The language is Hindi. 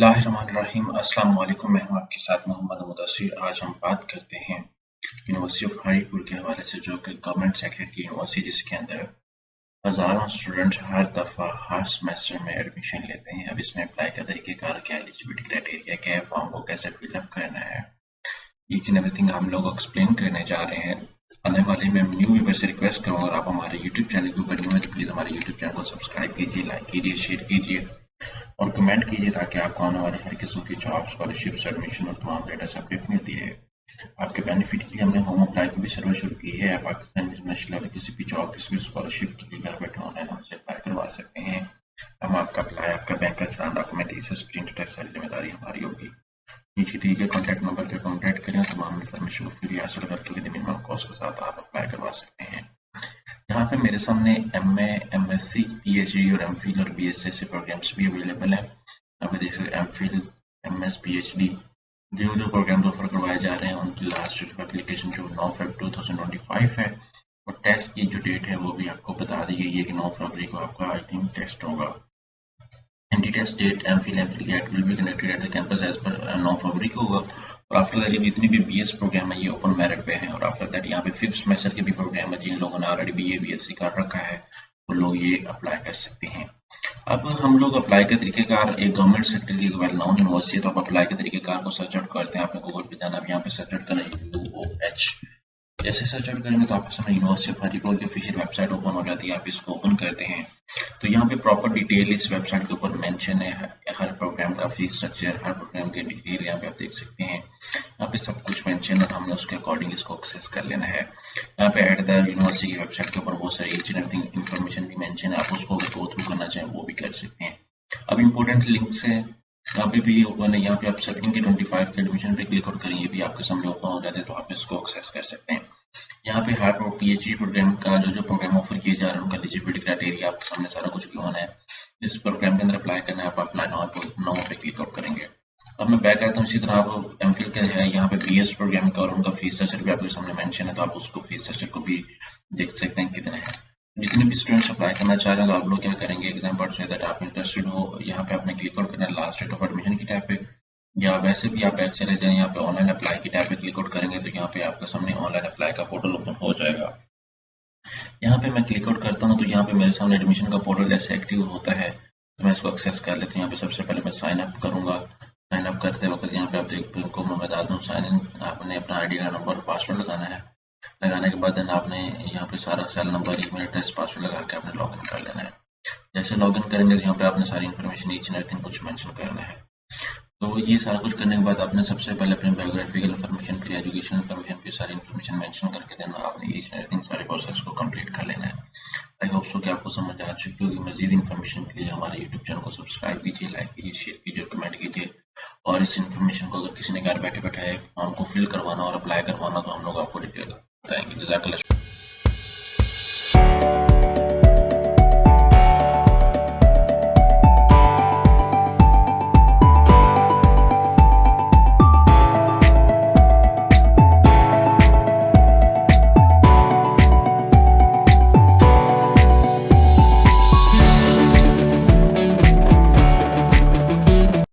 बिस्मिल्लाहिर्रहमानिर्रहीम। अस्सलाम वालेकुम। मैं हूं आपके साथ मोहम्मद मुदस्सिर। आज हम बात करते हैं यूनिवर्सिटी ऑफ हरीपुर के हवाले से, जो कि गवर्नमेंट सेक्रेटरी की यूनिवर्सिटी, जिसके अंदर हज़ारों स्टूडेंट हर दफ़ा हर सेमेस्टर में एडमिशन लेते हैं। अब इसमें अप्लाई का तरीक़ेकार क्या है, एलिजिबिलिटी क्राइटेरिया क्या है, फॉर्म को कैसे फिलअप करना है, ईच एंड एवरीथिंग हम लोग एक्सप्लेन करने जा रहे हैं। आने वाले में न्यू व्यूअर से रिक्वेस्ट करूँगा, अगर आप हमारे यूट्यूब चैनल के ऊपर न्यू है तो प्लीज़ हमारे यूट्यूब चैनल को सब्सक्राइब कीजिए, लाइक कीजिए, शेयर कीजिए और कमेंट कीजिए, ताकि आपको आने वाले हर किस्म की जॉब, स्कॉलरशिप्स, एडमिशन और तमाम लेटेस्ट अपडेट मिलती है। आपके बेनिफिट के लिए हमने होम अप्लाई की भी सर्विस शुरू की है। आप पाकिस्तान इंटरनेशनल लेवल किसी भी जॉब, किसी भी स्कॉलरशिप के लिए घर बैठे ऑनलाइन हमसे अप्लाई करवा सकते हैं। हम आपका अप्लाई, आपका बैंक का चलान, डॉक्यूमेंट, इसे प्रिंट टेस्ट, सारी जिम्मेदारी हमारी होगी। नीचे दिए गए कॉन्टैक्ट नंबर पर कॉन्टैक्ट करें, तमाम इन्फॉर्मेशन को फ्री हासिल करके विद मिनिमम कॉस्ट के साथ आप अप्लाई करवा सकते हैं। यहाँ पे मेरे सामने MA, MSc, PhD और MPhil और BSc प्रोग्राम्स भी अवेलेबल हैं। यहाँ पे देख सकते हैं MPhil, MS, PhD जो प्रोग्राम ऑफर करवाए जा रहे हैं, उनकी लास्ट डेट ऑफ एप्लीकेशन जो 9 फरवरी 2025 है और टेस्ट की जो डेट है वो भी आपको बता दी गई है कि 9 फरवरी को आपका आई थिंक टेस्ट होगा। Test date MPhil GAT will be conducted at the campus as per 9 फरवरी को होगा। और आफ्टर दैट जितनी भी BS प्रोग्राम है ये ओपन मेरिट पे है। और आफ्टर दैट यहाँ पे 5th सेमेस्टर के भी प्रोग्राम है, जिन लोगों ने ऑलरेडी BA BSc कर रखा है वो लोग ये अप्लाई कर सकते हैं। अब हम लोग अप्लाई का तरीकेकार, एक गवर्नमेंट सेक्टर की वेल नोन यूनिवर्सिटी है, तो आप अप्लाई के तरीकेकार को सर्च आउट करते हैं। आपने गूगल पे जाना, यहाँ पे सर्च आउट करें UOH। जैसे सर्च आउट करेंगे तो आपके सामने यूनिवर्सिटी ऑफ हरीपुर की ऑफिशियल वेबसाइट ओपन हो जाती है। आप इसको ओपन करते हैं तो यहाँ पे प्रॉपर डिटेल इस वेबसाइट के ऊपर मेंशन है, हर प्रोग्राम का फीस स्ट्रक्चर, हर प्रोग्राम की डिटेल यहाँ पे आप देख सकते हैं। यहाँ पे सब कुछ मेंशन है और हमने उसके अकॉर्डिंग इसको एक्सेस कर लेना है। यहाँ पे एट द यूनिवर्सिटी की वेबसाइट के ऊपर बहुत सारी ईच एंड एवरीथिंग इन्फॉर्मेशन भी मेंशन है, आप उसको गो थ्रू करना चाहें वो भी कर सकते हैं। अब इम्पोर्टेंट लिंक्स है यहाँ पे भी ओपन है। यहाँ पे आप सेटिंग के 25 के एडमिशन पे क्लिक आउट करें, ये भी आपके सामने ओपन हो जाते हैं, तो आप इसको एक्सेस कर सकते हैं। यहाँ पे हर PhD प्रोग्राम का जो प्रोग्राम ऑफर किए जा रहे हैं उनका एलिजिबिलिटी क्राइटेरिया आपके सामने सारा कुछ गिवन है। इस प्रोग्राम के अंदर अप्लाई करना है, आप अप्लाई नाउ पे क्लिक आउट करेंगे। अब मैं बैक आता हूँ। इसी तरह आप MPhil का है, यहाँ पे BS प्रोग्राम का और उनका फीस स्ट्रक्चर भी आपके सामने मेंशन है, तो आप उसको फीस स्ट्रक्चर को भी देख सकते हैं कितना है। जितने भी स्टूडेंट्स अप्लाई करना चाह रहे हैं तो आप लोग क्या करेंगे, एग्जाम्पल से दैट आप इंटरेस्टेड हो, यहाँ पे आपने क्लिक आउट करना है लास्ट डेट ऑफ एडमिशन की टैब पे, या वैसे भी आप बैक चले जाएं, यहाँ पे ऑनलाइन अप्लाई की टैब पे क्लिक आउट करेंगे तो यहाँ पे आपके सामने ऑनलाइन अप्लाई का पोर्टल ओपन हो जाएगा। यहाँ पे मैं क्लिक आउट करता हूँ तो यहाँ पे मेरे सामने एडमिशन का पोर्टल जैसे एक्टिव होता है, तो मैं इसको एक्सेस कर लेता हूँ। यहाँ पे सबसे पहले मैं साइन अप करूंगा। साइन अप करते वक्त यहाँ पे आप को मैं बता दूँ, साइन इन आपने अपना ID का नंबर और पासवर्ड लगाना है। लगाने के बाद आपने यहाँ पे सारा cell number, email address, password लगा के आपने लॉग इन कर लेना है। जैसे लॉग इन करेंगे तो यहाँ पे आपने सारी इन्फॉर्मेशन ईच एंड एवरीथिंग कुछ मेंशन करना है। तो ये सारा कुछ करने के बाद आपने सबसे पहले अपनी बायोग्राफिकल इन्फॉर्मेशन, फिर एजुकेशन इन्फॉर्मेशन, फिर सारी इन्फॉर्मेशन मेंशन करके देना। आपने ईच एंड एवरीथिंग सारे प्रोसेस को कंप्लीट कर लेना है। आई होप सो कि आपको समझ आ चुकी होगी। मजीद इन्फॉर्मेशन के लिए हमारे यूट्यूब चैनल को सब्सक्राइब कीजिए, लाइक कीजिए, शेयर कीजिए और कमेंट कीजिए। और इस इन्फॉर्मेशन को अगर किसी ने घर बैठे बैठे फॉर्म को फिल करवाना और अप्लाई करवाना तो हम लोग आपको डिटेल बताएंगे। जज़ाकल्लाह।